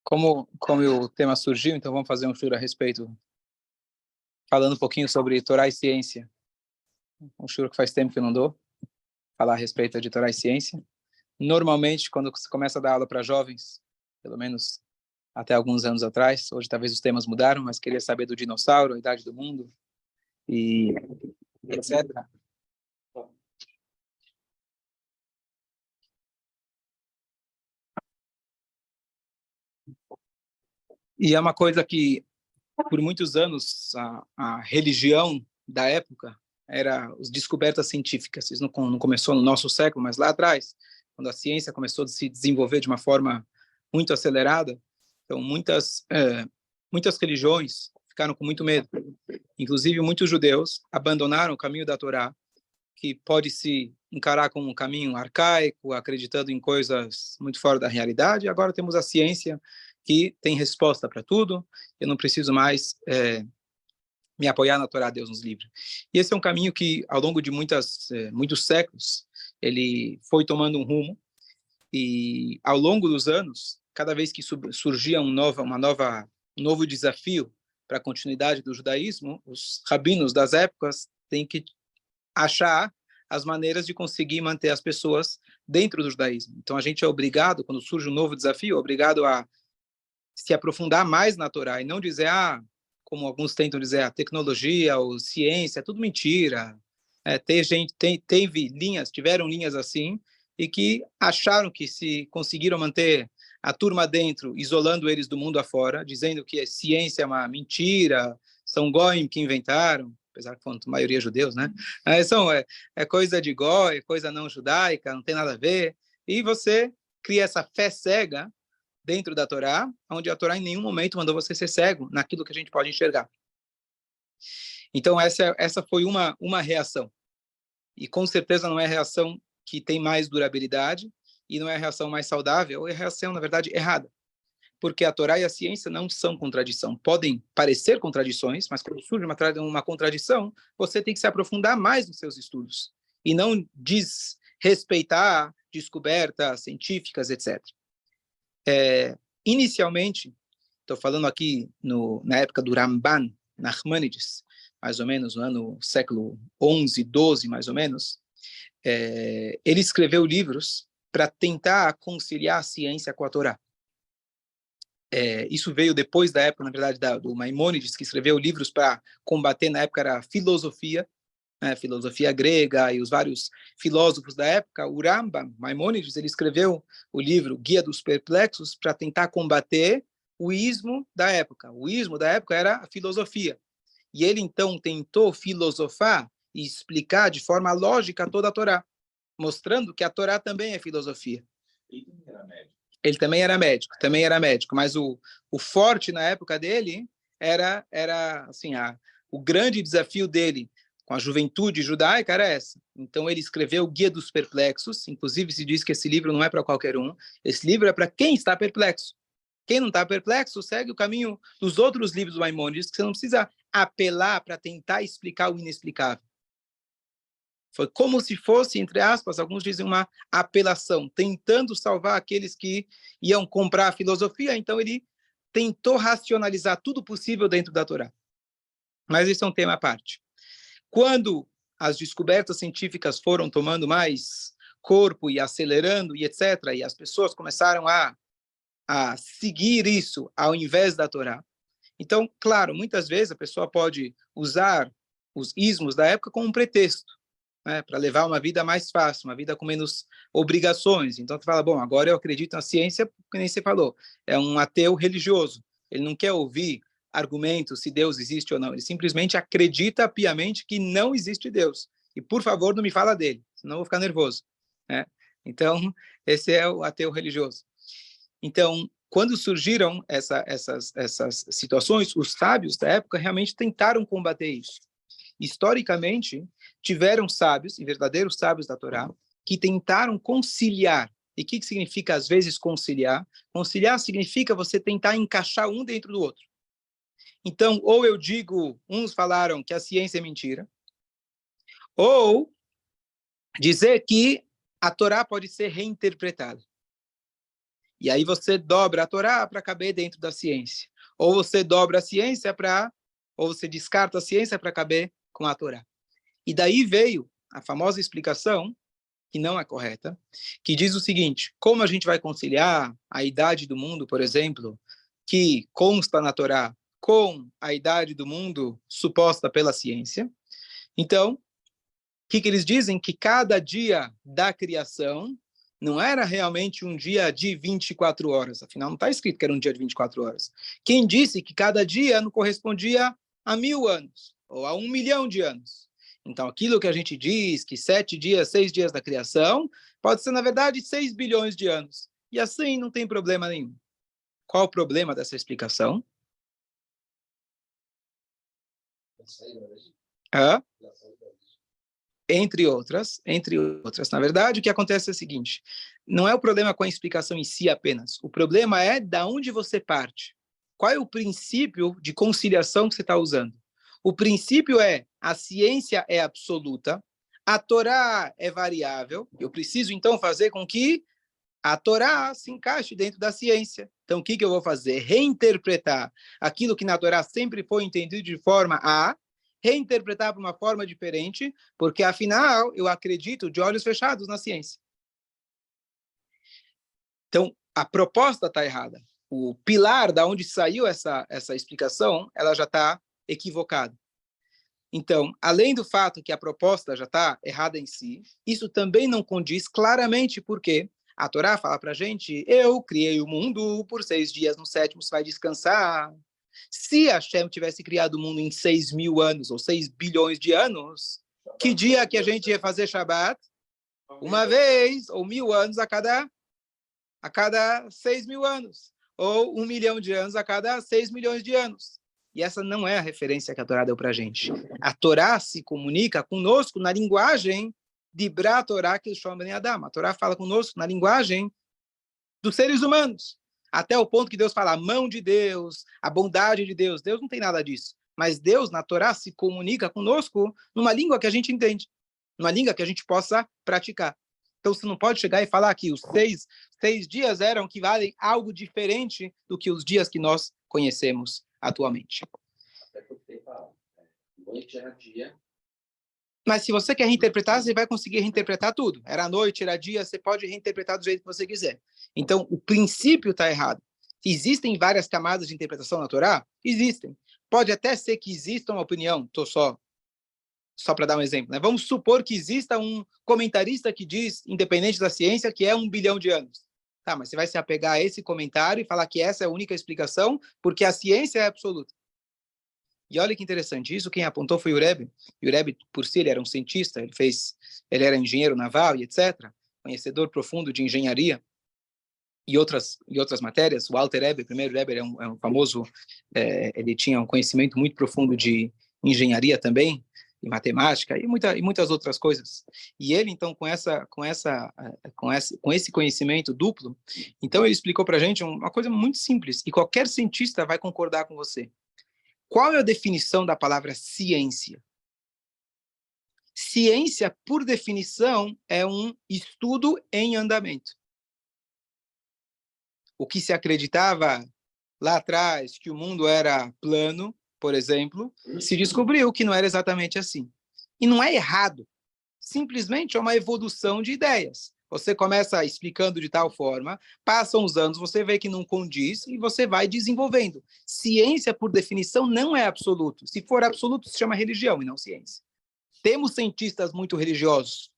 Como o tema surgiu, então vamos fazer um shur a respeito, falando um pouquinho sobre Torá e ciência. Um shur que faz tempo que eu não dou, falar a respeito de Torá e ciência. Normalmente, quando você começa a dar aula para jovens, pelo menos até alguns anos atrás, hoje talvez os temas mudaram, mas queria saber do dinossauro, a idade do mundo, e etc. E é uma coisa que, por muitos anos, a religião da época era as descobertas científicas. Isso não começou no nosso século, mas lá atrás, quando a ciência começou a se desenvolver de uma forma muito acelerada, então muitas religiões ficaram com muito medo. Inclusive, muitos judeus abandonaram o caminho da Torá, que pode se encarar como um caminho arcaico, acreditando em coisas muito fora da realidade. Agora temos a ciência, que tem resposta para tudo. Eu não preciso mais me apoiar na Torá, Deus nos livre. E esse é um caminho que, ao longo de muitos séculos, ele foi tomando um rumo, e ao longo dos anos, cada vez que surgia um novo desafio para a continuidade do judaísmo, os rabinos das épocas têm que achar as maneiras de conseguir manter as pessoas dentro do judaísmo. Então a gente é obrigado, quando surge um novo desafio, obrigado a se aprofundar mais na Torá e não dizer, como alguns tentam dizer, a tecnologia ou ciência, é tudo mentira. Tiveram linhas assim, e que acharam que se conseguiram manter a turma dentro, isolando eles do mundo afora, dizendo que a ciência é uma mentira, são goim que inventaram, apesar que foram a maioria judeus, né? É coisa de goi, é coisa não judaica, não tem nada a ver. E você cria essa fé cega dentro da Torá, onde a Torá em nenhum momento mandou você ser cego naquilo que a gente pode enxergar. Então, essa foi uma reação. E com certeza não é a reação que tem mais durabilidade, e não é a reação mais saudável, é a reação, na verdade, errada. Porque a Torá e a ciência não são contradição. Podem parecer contradições, mas quando surge uma contradição, você tem que se aprofundar mais nos seus estudos, e não desrespeitar descobertas científicas, etc. Inicialmente, estou falando aqui na época do Ramban, Nachmanides, mais ou menos no século 11, 12, mais ou menos, ele escreveu livros para tentar conciliar a ciência com a Torá. Isso veio depois da época, na verdade, do Maimônides, que escreveu livros para combater, na época era filosofia, filosofia grega e os vários filósofos da época. O Rambam, Maimônides, ele escreveu o livro Guia dos Perplexos para tentar combater o ismo da época. O ismo da época era a filosofia. E ele, então, tentou filosofar e explicar de forma lógica toda a Torá, mostrando que a Torá também é filosofia. Ele também era médico, mas o forte na época dele era assim, o grande desafio dele com a juventude judaica era essa. Então ele escreveu o Guia dos Perplexos, inclusive se diz que esse livro não é para qualquer um, esse livro é para quem está perplexo. Quem não está perplexo segue o caminho dos outros livros do Maimônides, que você não precisa apelar para tentar explicar o inexplicável. Foi como se fosse, entre aspas, alguns dizem uma apelação, tentando salvar aqueles que iam comprar a filosofia. Então ele tentou racionalizar tudo possível dentro da Torá. Mas isso é um tema à parte. Quando as descobertas científicas foram tomando mais corpo e acelerando e etc., e as pessoas começaram a seguir isso ao invés da Torá. Então, claro, muitas vezes a pessoa pode usar os ismos da época como um pretexto, para levar uma vida mais fácil, uma vida com menos obrigações. Então, tu fala, bom, agora eu acredito na ciência, porque nem você falou, é um ateu religioso. Ele não quer ouvir argumentos se Deus existe ou não. Ele simplesmente acredita piamente que não existe Deus. E, por favor, não me fala dele, senão eu vou ficar nervoso. Então, esse é o ateu religioso. Então, quando surgiram essas situações, os sábios da época realmente tentaram combater isso. Historicamente, tiveram sábios, e verdadeiros sábios da Torá, que tentaram conciliar. E o que significa, às vezes, conciliar? Conciliar significa você tentar encaixar um dentro do outro. Então, ou eu digo, uns falaram que a ciência é mentira, ou dizer que a Torá pode ser reinterpretada. E aí você dobra a Torá para caber dentro da ciência. Ou você dobra a ciência ou você descarta a ciência para caber com a Torá. E daí veio a famosa explicação, que não é correta, que diz o seguinte: como a gente vai conciliar a idade do mundo, por exemplo, que consta na Torá, com a idade do mundo suposta pela ciência? Então, o que eles dizem? Que cada dia da criação não era realmente um dia de 24 horas. Afinal, não está escrito que era um dia de 24 horas. Quem disse que cada dia não correspondia a 1000 anos, ou a 1 milhão de anos? Então, aquilo que a gente diz, que 7 dias, 6 dias da criação, pode ser, na verdade, 6 bilhões de anos. E assim não tem problema nenhum. Qual o problema dessa explicação? Hã? Entre outras. Na verdade, o que acontece é o seguinte: não é o problema com a explicação em si apenas. O problema é da onde você parte. Qual é o princípio de conciliação que você está usando? O princípio é: a ciência é absoluta, a Torá é variável. Eu preciso, então, fazer com que a Torá se encaixe dentro da ciência. Então, o que eu vou fazer? Reinterpretar aquilo que na Torá sempre foi entendido de forma A, reinterpretar para uma forma diferente, porque, afinal, eu acredito de olhos fechados na ciência. Então, a proposta está errada. O pilar da onde saiu essa explicação, ela já está equivocada. Então, além do fato que a proposta já está errada em si, isso também não condiz claramente porque a Torá fala para a gente: eu criei o mundo por 6 dias, no sétimo você vai descansar. Se Hashem tivesse criado o mundo em 6.000 anos, ou 6 bilhões de anos, que dia que a gente ia fazer Shabbat? Uma vez, ou 1000 anos a cada 6.000 anos. Ou 1 milhão de anos a cada 6 milhões de anos. E essa não é a referência que a Torá deu para a gente. A Torá se comunica conosco na linguagem de Bra Torá que chama Ben Adam. A Torá fala conosco na linguagem dos seres humanos. Até o ponto que Deus fala a mão de Deus, a bondade de Deus. Deus não tem nada disso. Mas Deus, na Torá, se comunica conosco numa língua que a gente entende. Numa língua que a gente possa praticar. Então, você não pode chegar e falar que os 6 dias eram que valem algo diferente do que os dias que nós conhecemos atualmente. Até porque noite era dia. Mas se você quer reinterpretar, você vai conseguir reinterpretar tudo. Era noite, era dia, você pode reinterpretar do jeito que você quiser. Então, o princípio está errado. Existem várias camadas de interpretação na Torá? Existem. Pode até ser que exista uma opinião, estou só para dar um exemplo, né? Vamos supor que exista um comentarista que diz, independente da ciência, que é 1 bilhão de anos. Tá, mas você vai se apegar a esse comentário e falar que essa é a única explicação, porque a ciência é absoluta. E olha que interessante, isso quem apontou foi o Rebbe. E o Rebbe, por si, ele era um cientista, ele era engenheiro naval e etc., conhecedor profundo de engenharia e outras matérias. O Alter Rebbe, o primeiro Rebbe, é um famoso, ele tinha um conhecimento muito profundo de engenharia também, e matemática, e muitas outras coisas. E ele, então, com esse conhecimento duplo, então ele explicou para a gente uma coisa muito simples, e qualquer cientista vai concordar com você. Qual é a definição da palavra ciência? Ciência, por definição, é um estudo em andamento. O que se acreditava lá atrás, que o mundo era plano, por exemplo, se descobriu que não era exatamente assim. E não é errado. Simplesmente é uma evolução de ideias. Você começa explicando de tal forma, passam os anos, você vê que não condiz e você vai desenvolvendo. Ciência, por definição, não é absoluto. Se for absoluto, se chama religião e não ciência. Temos cientistas muito religiosos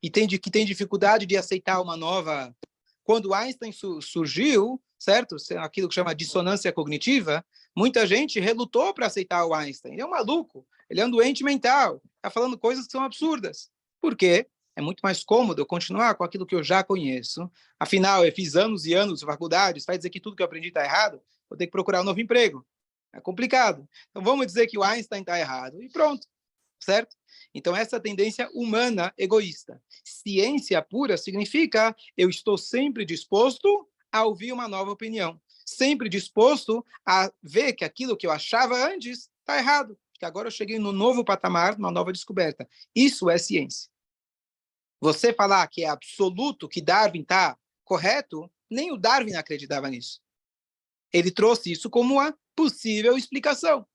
e que têm dificuldade de aceitar uma nova... Quando Einstein surgiu, certo? Aquilo que chama dissonância cognitiva, muita gente relutou para aceitar o Einstein. Ele é um maluco, ele é um doente mental, está falando coisas que são absurdas. Por quê? É muito mais cômodo eu continuar com aquilo que eu já conheço. Afinal, eu fiz anos e anos de faculdade, vai dizer que tudo que eu aprendi está errado? Vou ter que procurar um novo emprego. É complicado. Então, vamos dizer que o Einstein está errado. E pronto, certo? Então, essa tendência humana egoísta. Ciência pura significa eu estou sempre disposto a ouvir uma nova opinião. Sempre disposto a ver que aquilo que eu achava antes está errado. Que agora eu cheguei num novo patamar, numa nova descoberta. Isso é ciência. Você falar que é absoluto, que Darwin está correto, nem o Darwin acreditava nisso. Ele trouxe isso como uma possível explicação.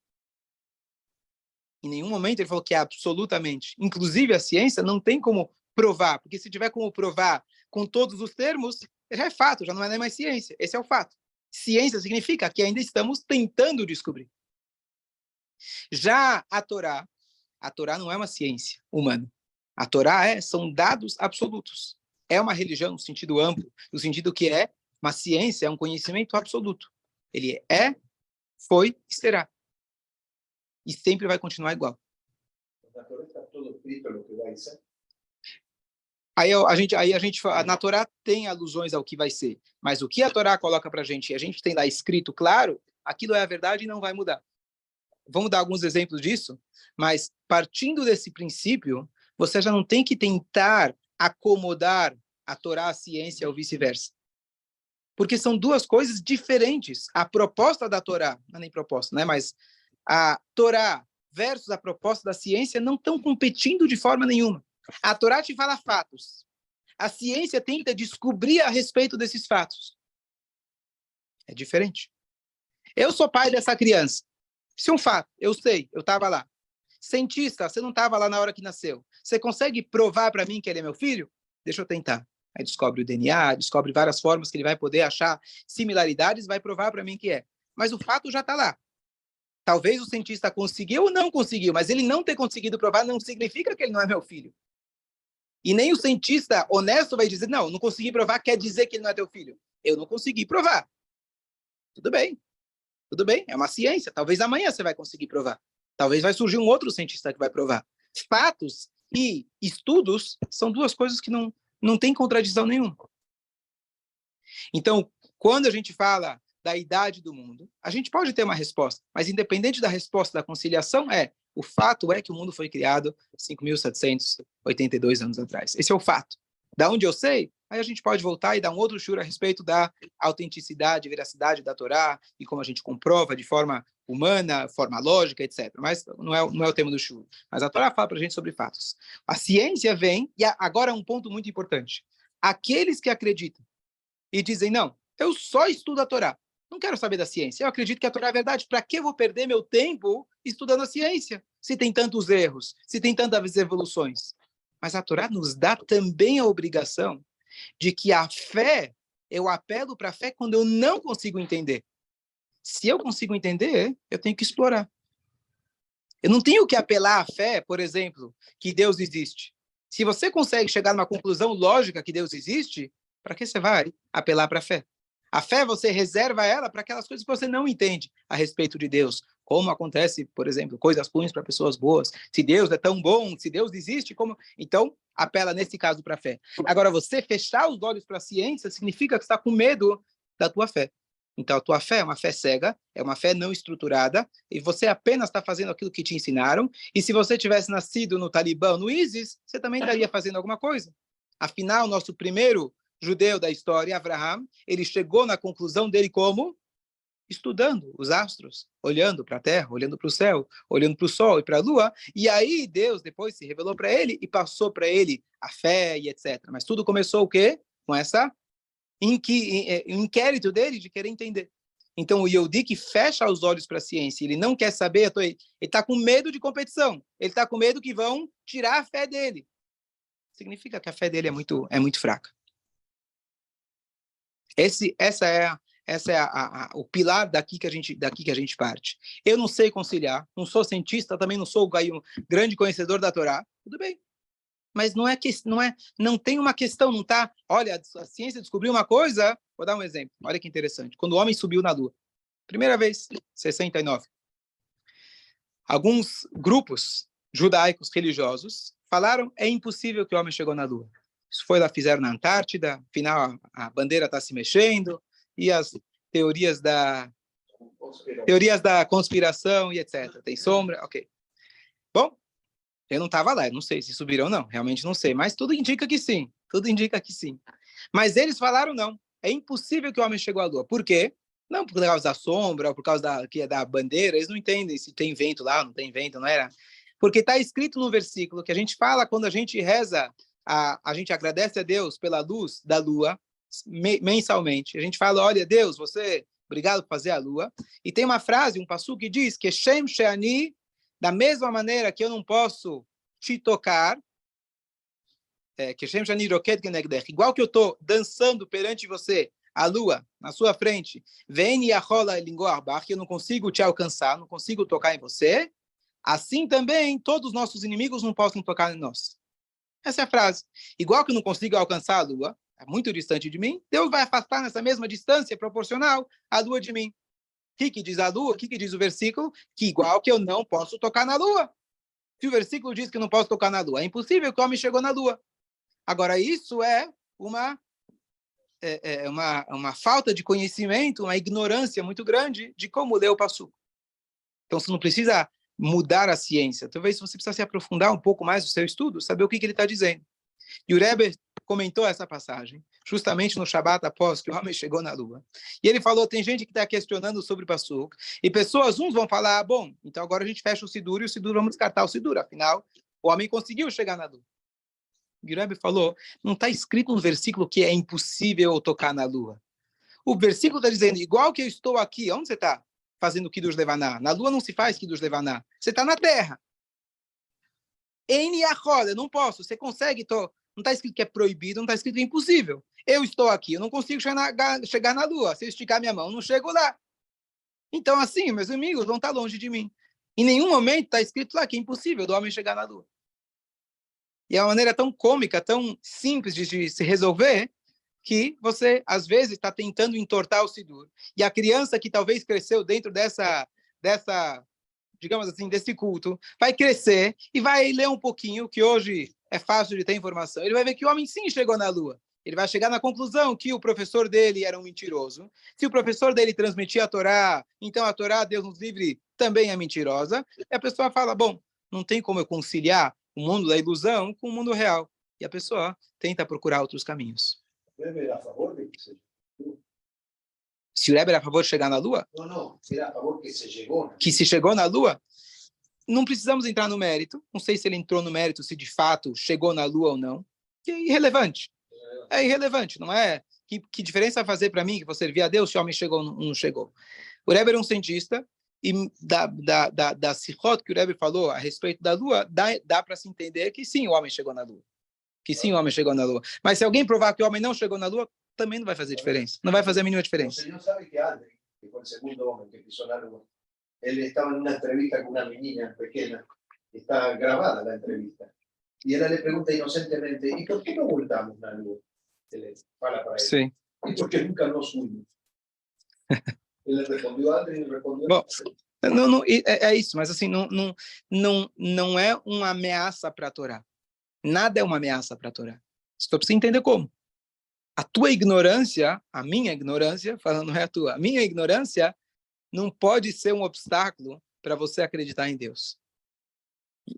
Em nenhum momento ele falou que é absolutamente. Inclusive, a ciência não tem como provar, porque se tiver como provar com todos os termos, já é fato, já não é nem mais ciência. Esse é o fato. Ciência significa que ainda estamos tentando descobrir. Já a Torá não é uma ciência humana. A Torá são dados absolutos. É uma religião no sentido amplo, no sentido que é uma ciência, é um conhecimento absoluto. Ele é, foi e será. E sempre vai continuar igual. Na Torá tem alusões ao que vai ser, mas o que a Torá coloca para a gente, e a gente tem lá escrito claro, aquilo é a verdade e não vai mudar. Vamos dar alguns exemplos disso, mas partindo desse princípio, você já não tem que tentar acomodar a Torá à ciência ou vice-versa. Porque são duas coisas diferentes. A proposta da Torá, não é nem proposta, né? Mas a Torá versus a proposta da ciência não estão competindo de forma nenhuma. A Torá te fala fatos. A ciência tenta descobrir a respeito desses fatos. É diferente. Eu sou pai dessa criança. Isso é um fato. Eu sei, eu estava lá. Cientista, você não estava lá na hora que nasceu. Você consegue provar para mim que ele é meu filho? Deixa eu tentar. Aí descobre o DNA, descobre várias formas que ele vai poder achar similaridades, vai provar para mim que é. Mas o fato já está lá. Talvez o cientista conseguiu ou não conseguiu, mas ele não ter conseguido provar não significa que ele não é meu filho. E nem o cientista honesto vai dizer, não consegui provar, quer dizer que ele não é teu filho. Eu não consegui provar. Tudo bem, é uma ciência. Talvez amanhã você vai conseguir provar. Talvez vai surgir um outro cientista que vai provar. Fatos e estudos são duas coisas que não tem contradição nenhuma. Então, quando a gente fala da idade do mundo, a gente pode ter uma resposta, mas independente da resposta da conciliação, o fato é que o mundo foi criado 5.782 anos atrás. Esse é o fato. Da onde eu sei, aí a gente pode voltar e dar um outro shiur a respeito da autenticidade, veracidade da Torá e como a gente comprova de forma humana, forma lógica, etc. Mas não é o tema do shiur. Mas a Torá fala para a gente sobre fatos. A ciência vem, e agora é um ponto muito importante. Aqueles que acreditam e dizem, não, eu só estudo a Torá, não quero saber da ciência, eu acredito que a Torá é verdade, para que eu vou perder meu tempo estudando a ciência, se tem tantos erros, se tem tantas evoluções? Mas a Torá nos dá também a obrigação de que a fé, eu apelo para a fé quando eu não consigo entender. Se eu consigo entender, eu tenho que explorar. Eu não tenho que apelar à fé, por exemplo, que Deus existe. Se você consegue chegar numa conclusão lógica que Deus existe, para que você vai apelar para a fé? A fé você reserva ela para aquelas coisas que você não entende a respeito de Deus. Como acontece, por exemplo, coisas ruins para pessoas boas. Se Deus é tão bom, se Deus existe, como... Então, apela nesse caso para a fé. Agora, você fechar os olhos para a ciência significa que você está com medo da tua fé. Então, a tua fé é uma fé cega, é uma fé não estruturada, e você apenas está fazendo aquilo que te ensinaram, e se você tivesse nascido no Talibã, no ISIS, você também estaria fazendo alguma coisa. Afinal, nosso primeiro judeu da história, Abraham, ele chegou na conclusão dele como? Estudando os astros, olhando para a terra, olhando para o céu, olhando para o sol e para a lua, e aí Deus depois se revelou para ele e passou para ele a fé e etc. Mas tudo começou o quê? Com essa inquérito dele de querer entender. Então o Yehudi que fecha os olhos para a ciência, ele não quer saber, ele está com medo de competição, ele está com medo que vão tirar a fé dele. Significa que a fé dele é muito fraca. Essa é o pilar daqui que a gente parte. Eu não sei conciliar, não sou cientista, também não sou um grande conhecedor da Torá, tudo bem. Mas não tem uma questão, não tá, olha, a ciência descobriu uma coisa, vou dar um exemplo, olha que interessante. Quando o homem subiu na Lua, primeira vez, 69. Alguns grupos judaicos religiosos falaram, é impossível que o homem chegou na Lua. Isso foi lá, fizeram na Antártida, afinal a bandeira está se mexendo, e as teorias da conspiração e etc. Tem sombra, ok. Bom, eu não estava lá, eu não sei se subiram ou não, realmente não sei, mas tudo indica que sim, Mas eles falaram não, é impossível que o homem chegou à Lua. Por quê? Não por causa da sombra, ou por causa da bandeira, eles não entendem se tem vento lá, não tem vento, não era. Porque está escrito no versículo que a gente fala quando a gente reza, a gente agradece a Deus pela luz da Lua, mensalmente. A gente fala, olha, Deus, obrigado por fazer a lua. E tem uma frase, um passuco que diz que Shem Sheani, da mesma maneira que eu não posso te tocar, que Shem Sheani Roket Kenegdech, igual que eu estou dançando perante você, a lua, na sua frente, vem e arrola lingoarbach, que eu não consigo te alcançar, não consigo tocar em você, assim também todos os nossos inimigos não possam tocar em nós. Essa é a frase. Igual que eu não consigo alcançar a lua, é muito distante de mim, Deus vai afastar nessa mesma distância proporcional a lua de mim. O que diz a lua? O que diz o versículo? Que igual que eu não posso tocar na lua. Se o versículo diz que eu não posso tocar na lua, é impossível que o homem chegou na lua. Agora, isso é uma falta de conhecimento, uma ignorância muito grande de como ler o passuco. Então, você não precisa mudar a ciência. Talvez você precisa se aprofundar um pouco mais no seu estudo, saber o que ele está dizendo. E o Rebbe comentou essa passagem, justamente no Shabat após que o homem chegou na lua. E ele falou, tem gente que está questionando sobre o passuco, e pessoas, uns vão falar, bom, então agora a gente fecha o Sidur, e o Sidur, vamos descartar o Sidur, afinal, o homem conseguiu chegar na lua. E o Rebbe falou, não está escrito no versículo que é impossível tocar na lua. O versículo está dizendo, igual que eu estou aqui, onde você está fazendo Kiddush Levaná? Na lua não se faz Kiddush Levaná. Você está na terra. Em Yahoda, não posso. Você consegue, não está escrito que é proibido, não está escrito que é impossível. Eu estou aqui, eu não consigo chegar na lua. Se eu esticar minha mão, não chego lá. Então, assim, meus amigos vão estar longe de mim. Em nenhum momento está escrito lá que é impossível do homem chegar na lua. E é uma maneira tão cômica, tão simples de se resolver, que você, às vezes, está tentando entortar o Sidur. E a criança que talvez cresceu dentro dessa, digamos assim, desse culto, vai crescer e vai ler um pouquinho, que hoje é fácil de ter informação. Ele vai ver que o homem sim chegou na Lua. Ele vai chegar na conclusão que o professor dele era um mentiroso. Se o professor dele transmitia a Torá, então a Torá, Deus nos livre, também é mentirosa. E a pessoa fala, bom, não tem como eu conciliar o mundo da ilusão com o mundo real. E a pessoa tenta procurar outros caminhos. Era a favor de que se... Se o Rebbe era a favor de chegar na Lua? Não, era a favor que se chegou. Que se chegou na Lua? Não precisamos entrar no mérito. Não sei se ele entrou no mérito, se de fato chegou na Lua ou não. Que é irrelevante. É irrelevante, não é? Que diferença vai fazer para mim que vou servir a Deus se o homem chegou ou não chegou? O Rebbe era um cientista e da Sichot que o Rebbe falou a respeito da Lua, dá para se entender que sim, o homem chegou na Lua. Que sim, o homem chegou na Lua. Mas se alguém provar que o homem não chegou na Lua, também não vai fazer diferença. Não vai fazer a mínima diferença. O senhor sabe que Aldrin, que foi o segundo homem que pisou na Lua, ele estava em uma entrevista com uma menina pequena, está gravada a entrevista, e ela le pergunta inocentemente, ¿y por qué no voltamos na Lua? Ele fala para ele. Sim. ¿Y por qué nunca nos fuimos? Ele respondeu, Aldrin respondeu. Bom, não, é isso, mas assim, não é uma ameaça para a Torá. Nada é uma ameaça para a Torá. Só precisa entender como. A tua ignorância, a minha ignorância, falando não é a tua, a minha ignorância não pode ser um obstáculo para você acreditar em Deus.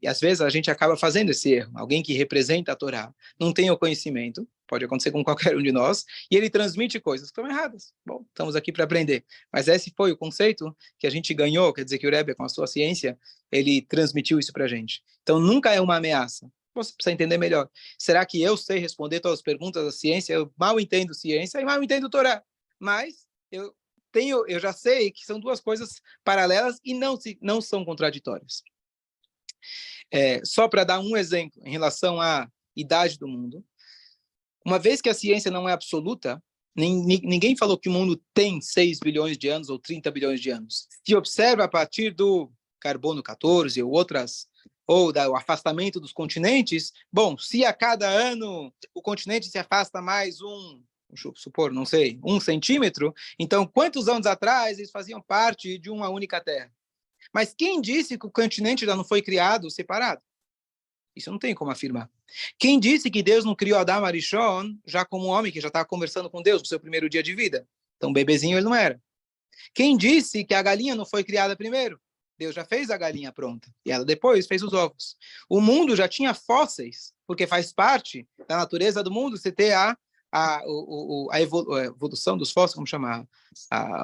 E às vezes a gente acaba fazendo esse erro. Alguém que representa a Torá não tem o conhecimento, pode acontecer com qualquer um de nós, e ele transmite coisas que estão erradas. Bom, estamos aqui para aprender. Mas esse foi o conceito que a gente ganhou, quer dizer que o Rebbe, com a sua ciência, ele transmitiu isso para a gente. Então nunca é uma ameaça. Você precisa entender melhor. Será que eu sei responder todas as perguntas da ciência? Eu mal entendo ciência e mal entendo Torá. Mas eu já sei que são duas coisas paralelas e não são contraditórias. Só para dar um exemplo em relação à idade do mundo, uma vez que a ciência não é absoluta, ninguém falou que o mundo tem 6 bilhões de anos ou 30 bilhões de anos. Se observa a partir do carbono 14 ou o afastamento dos continentes, bom, se a cada ano o continente se afasta mais deixa eu supor, não sei, 1 centímetro, então quantos anos atrás eles faziam parte de uma única terra? Mas quem disse que o continente já não foi criado separado? Isso não tem como afirmar. Quem disse que Deus não criou Adam Arishon já como um homem que já estava conversando com Deus no seu primeiro dia de vida? Então, bebezinho ele não era. Quem disse que a galinha não foi criada primeiro? Deus já fez a galinha pronta. E ela depois fez os ovos. O mundo já tinha fósseis, porque faz parte da natureza do mundo você ter a evolução dos fósseis, como chamar?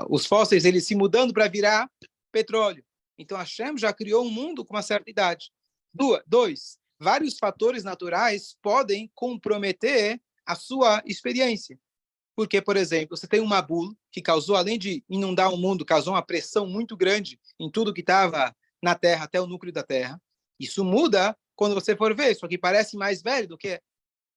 Os fósseis eles se mudando para virar petróleo. Então, Hashem já criou um mundo com uma certa idade. 2, vários fatores naturais podem comprometer a sua experiência. Porque, por exemplo, você tem um Mabul que causou, além de inundar o mundo, causou uma pressão muito grande em tudo que estava na Terra, até o núcleo da Terra. Isso muda quando você for ver, isso aqui parece mais velho do que...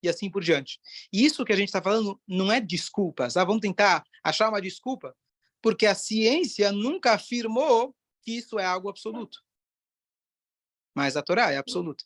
E assim por diante. E isso que a gente está falando não é desculpas. Vamos tentar achar uma desculpa, porque a ciência nunca afirmou que isso é algo absoluto. Mas a Torá é absoluta.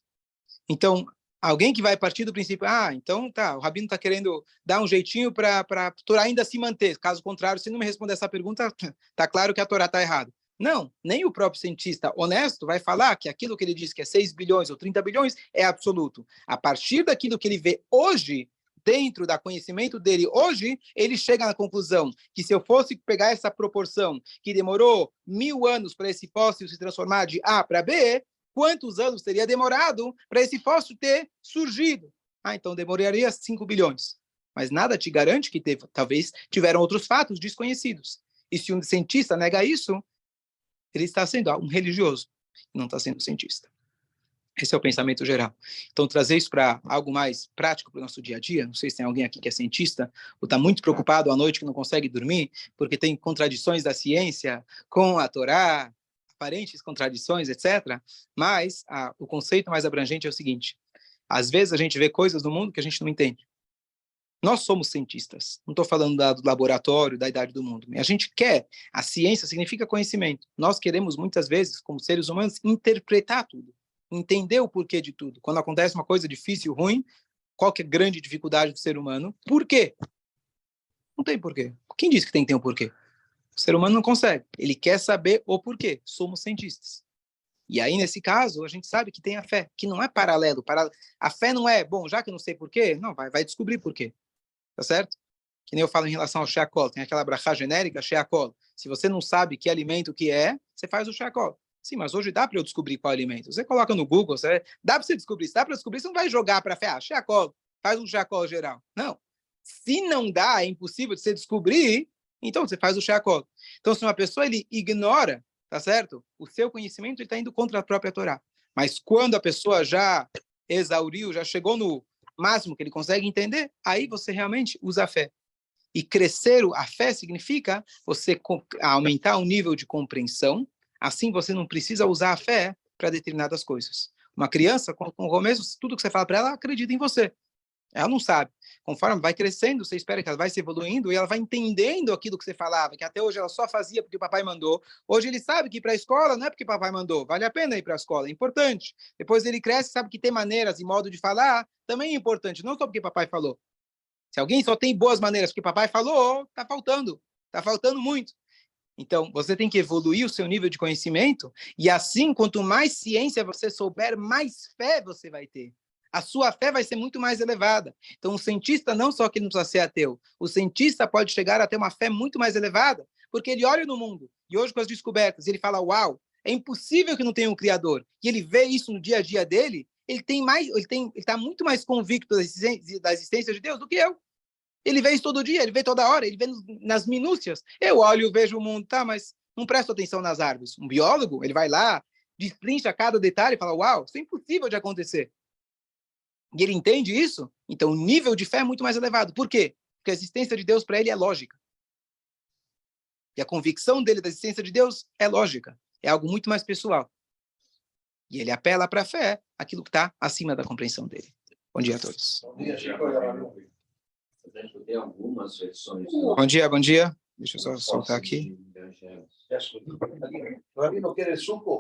Então, alguém que vai partir do princípio, então tá, o Rabino está querendo dar um jeitinho para a Torá ainda se manter. Caso contrário, se não me responder essa pergunta, tá claro que a Torá está errada. Não, nem o próprio cientista honesto vai falar que aquilo que ele diz que é 6 bilhões ou 30 bilhões é absoluto. A partir daquilo que ele vê hoje, dentro do conhecimento dele hoje, ele chega na conclusão que se eu fosse pegar essa proporção que demorou 1000 anos para esse fóssil se transformar de A para B, quantos anos teria demorado para esse fóssil ter surgido? Então demoraria 5 bilhões. Mas nada te garante que talvez tiveram outros fatos desconhecidos. E se um cientista nega isso, ele está sendo um religioso, não está sendo cientista. Esse é o pensamento geral. Então, trazer isso para algo mais prático para o nosso dia a dia. Não sei se tem alguém aqui que é cientista ou está muito preocupado à noite que não consegue dormir, porque tem contradições da ciência com a Torá, aparentes contradições, etc. Mas o conceito mais abrangente é o seguinte: às vezes a gente vê coisas no mundo que a gente não entende. Nós somos cientistas. Não estou falando do laboratório, da idade do mundo. A gente quer. A ciência significa conhecimento. Nós queremos, muitas vezes, como seres humanos, interpretar tudo. Entender o porquê de tudo. Quando acontece uma coisa difícil, ruim, qual que é a grande dificuldade do ser humano? Por quê? Não tem porquê. Quem disse que tem que ter um porquê? O ser humano não consegue. Ele quer saber o porquê. Somos cientistas. E aí, nesse caso, a gente sabe que tem a fé, que não é paralelo. A fé não é, bom, já que eu não sei porquê, não, vai descobrir porquê. Tá certo? Que nem eu falo em relação ao sheakol, tem aquela brachá genérica, sheakol. Se você não sabe que alimento que é, você faz o sheakol. Sim, mas hoje dá para eu descobrir qual alimento. Você coloca no Google, dá para você descobrir. Se dá para descobrir, você não vai jogar para fé, sheakol, faz um sheakol geral. Não. Se não dá, é impossível de você descobrir, então você faz o sheakol. Então, se uma pessoa ele ignora, tá certo? O seu conhecimento está indo contra a própria Torá. Mas quando a pessoa já exauriu, já chegou no máximo que ele consegue entender, aí você realmente usa a fé. E crescer a fé significa você aumentar o nível de compreensão, assim você não precisa usar a fé para determinadas coisas. Uma criança, com o começo, tudo que você fala para ela, ela acredita em você. Ela não sabe. Conforme vai crescendo, você espera que ela vai se evoluindo e ela vai entendendo aquilo que você falava, que até hoje ela só fazia porque o papai mandou. Hoje ele sabe que ir para a escola não é porque o papai mandou, vale a pena ir para a escola, é importante. Depois ele cresce, sabe que ter maneiras e modo de falar também é importante, não só porque o papai falou. Se alguém só tem boas maneiras porque o papai falou, está faltando muito. Então, você tem que evoluir o seu nível de conhecimento e assim, quanto mais ciência você souber, mais fé você vai ter. A sua fé vai ser muito mais elevada. Então, o cientista não só que não precisa ser ateu, o cientista pode chegar a ter uma fé muito mais elevada, porque ele olha no mundo, e hoje com as descobertas, ele fala, uau, é impossível que não tenha um Criador. E ele vê isso no dia a dia dele, ele está muito mais convicto da existência de Deus do que eu. Ele vê isso todo dia, ele vê toda hora, ele vê nas minúcias. Eu olho e vejo o mundo, tá, mas não presto atenção nas árvores. Um biólogo, ele vai lá, destrincha cada detalhe e fala, uau, isso é impossível de acontecer. E ele entende isso, então o nível de fé é muito mais elevado. Por quê? Porque a existência de Deus para ele é lógica. E a convicção dele da existência de Deus é lógica. É algo muito mais pessoal. E ele apela para a fé, aquilo que está acima da compreensão dele. Bom dia a todos. Bom dia, Chico. Tem algumas versões. Bom dia. Deixa eu só soltar aqui. O Rabino quer suco?